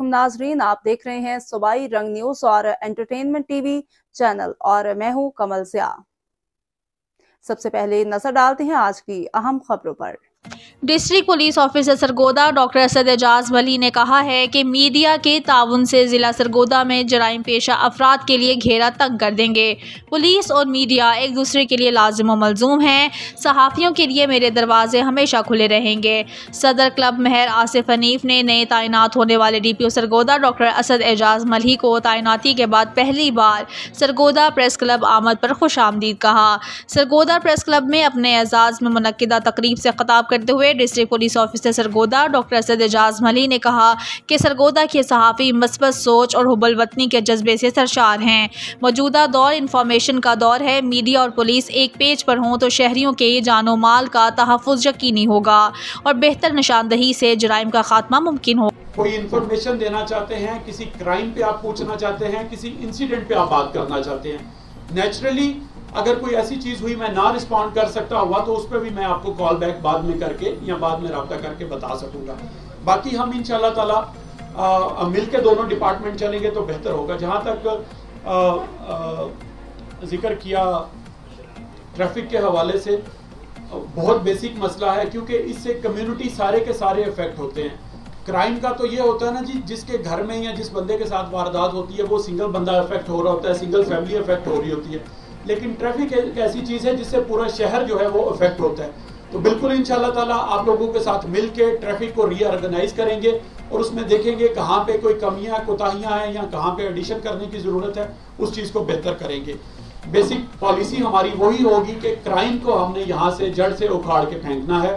अस्सलामुअलैकुम नाजरीन, आप देख रहे हैं सूबाई रंग न्यूज और एंटरटेनमेंट टीवी चैनल और मैं हूं कमल सिया। सबसे पहले नजर डालते हैं आज की अहम खबरों पर। District police officer Sargodha doctor Asad Ejaz Wali ने कहा है कि मीडिया के ताउन से जिला सरगोदा में जराइम पेशा अफराद के लिए घेरा तंग कर देंगे। पुलिस और मीडिया एक दूसरे के लिए लाजिम और मलजूम हैं। सहाफ़ियों के लिए मेरे दरवाजे हमेशा खुले रहेंगे। सदर क्लब महर आसिफ हनीफ ने नए तैनात होने वाले DPO सरगोदा डॉक्टर असद एजाज मलही को तैनाती के बाद पहली बार सरगोदा प्रेस क्लब आमद पर खुशामदीद कहा। सरगोदा प्रेस क्लब में अपने एजाज़ में मुनक्किदा तकरीब से खिताब करते हुए district police officer Sargodha doctor Asad Ejaz Malhi ने कहा कि सरगोदा के सहाफ़ी मस्बत सोच और हुब्बुल वतनी के जज्बे से सरशार हैं। मौजूदा दौर इंफॉर्मेशन का दौर है। मीडिया और पुलिस एक पेज पर हों तो शहरियों के जानो माल का तहफ़्फ़ुज़ यकीनी होगा और बेहतर निशानदही से जराइम का खात्मा मुमकिन हो। कोई इन्फॉर्मेशन देना चाहते हैं, किसी क्राइम पे आप पूछना चाहते हैं, किसी इंसिडेंट पे आप बात करना चाहते हैं, नेचुरली अगर कोई ऐसी चीज हुई मैं ना रिस्पॉन्ड कर सकता हुआ तो उस पर भी मैं आपको कॉल बैक बाद में करके या बाद में रब्ता करके बता सकूंगा। बाकी हम इंशाल्लाह ताला मिलके दोनों डिपार्टमेंट चलेंगे तो बेहतर होगा। जहां तक जिक्र किया ट्रैफिक के हवाले से, बहुत बेसिक मसला है क्योंकि इससे कम्युनिटी सारे के सारे इफेक्ट होते हैं। क्राइम का तो ये होता है ना जी, जिसके घर में या जिस बंदे के साथ वारदात होती है वो सिंगल बंदा इफेक्ट हो रहा होता है, सिंगल फैमिली इफेक्ट हो रही होती है। लेकिन ट्रैफिक एक ऐसी चीज है जिससे पूरा शहर जो है वो इफेक्ट होता है। तो बिल्कुल इंशाल्लाह ताला आप लोगों के साथ मिलके ट्रैफिक को रीऑर्गेनाइज करेंगे और उसमें देखेंगे कहाँ पे कोई कमियां कोताहियां हैं या कहाँ पे एडिशन करने की जरूरत है, उस चीज को बेहतर करेंगे। बेसिक पॉलिसी हमारी वही होगी कि क्राइम को हमने यहाँ से जड़ से उखाड़ के फेंकना है।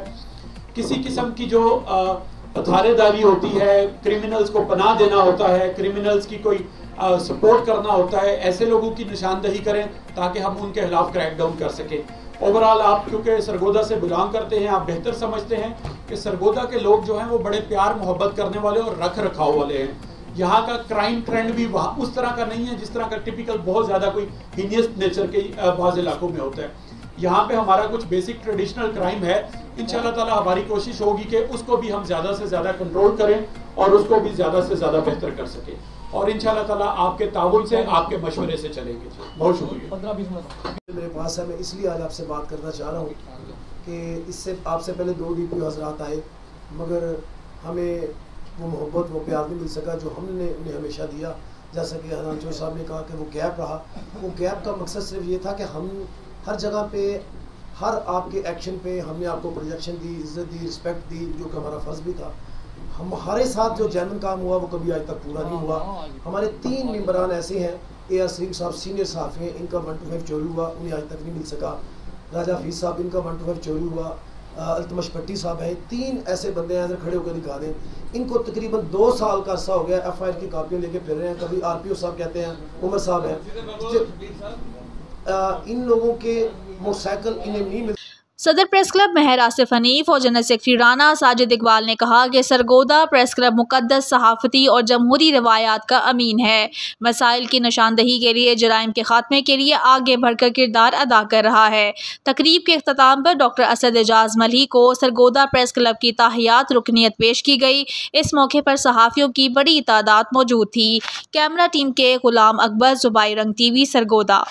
किसी किस्म की जो पथारेदारी होती है, क्रिमिनल्स को पनाह देना होता है, क्रिमिनल्स की कोई सपोर्ट करना होता है, ऐसे लोगों की निशानदही करें ताकि हम उनके खिलाफ क्रैकडाउन कर सकें। ओवरऑल आप क्योंकि सरगोदा से बिलोंग करते हैं, आप बेहतर समझते हैं कि सरगोदा के लोग जो हैं वो बड़े प्यार मोहब्बत करने वाले और रख रखाव वाले हैं। यहाँ का क्राइम ट्रेंड भी वहाँ उस तरह का नहीं है जिस तरह का टिपिकल बहुत ज्यादा कोई हीनियस नेचर के बाज़ इलाकों में होता है। यहाँ पे हमारा कुछ बेसिक ट्रेडिशनल क्राइम है। इंशाल्लाह ताला हमारी कोशिश होगी कि उसको भी हम ज्यादा से ज्यादा कंट्रोल करें और उसको भी ज्यादा से ज्यादा बेहतर कर सके और इंशाल्लाह ताला आपके ताउन से, आपके मशवरे से चलेंगे। बहुत शुक्रिया। 15-20 मिनट मेरे पास है, मैं इसलिए आज आपसे बात करना चाह रहा हूँ कि इससे आपसे पहले 2 DPO हजरात आए मगर हमें वो मोहब्बत वो प्यार नहीं मिल सका जो हमने उन्हें हमेशा दिया। जैसा कि हनान चौधरी साहब ने कहा कि वो गैप रहा, वो गैप का मकसद सिर्फ ये था कि हम हर जगह पे हर आपके एक्शन पे हमने आपको प्रोजेक्शन दी, इज्जत दी, रिस्पेक्ट दी, जो कि हमारा फ़र्ज़ भी था। हमारे साथ जो जेन्युइन काम हुआ वो कभी आज तक पूरा नहीं हुआ। हमारे 3 मेंबरान ऐसे हैं, AR सलीम साहब सीनियर सहाफ़ी हैं, इनका 125 चोरी हुआ, उन्हें आज तक नहीं मिल सका। राजा हफीज़ साहब, इनका 125 चोरी हुआ। अल्तमश पट्टी साहब हैं। 3 ऐसे बंदे हैं, खड़े होकर दिखा दें। इनको तकरीबन 2 साल का अरसा हो गया FIR की कापियाँ लेके फिर रहे हैं। कभी RPO साहब कहते हैं, उमर साहब हैं, इन लोगों के मोटरसाइकिल इन्हें नहीं मिल। सदर प्रेस क्लब महर आसिफ हनीफ और जनरल सेक्रेटरी राना साजिद इकबाल ने कहा कि सरगोदा प्रेस क्लब मुकद्दस सहाफ़ती और जमहूरी रवायात का अमीन है। मसाइल की निशानदही के लिए, जराइम के खात्मे के लिए आगे बढ़कर किरदार अदा कर रहा है। तकरीब के अख्ताम पर डॉक्टर असद एजाज मलही को सरगोदा प्रेस क्लब की ताहियात रुकनियत पेश की गई। इस मौके पर सहाफ़ियों की बड़ी तादाद मौजूद थी। कैमरा टीम के गुलाम अकबर, सूबाई रंग TV, सरगोदा।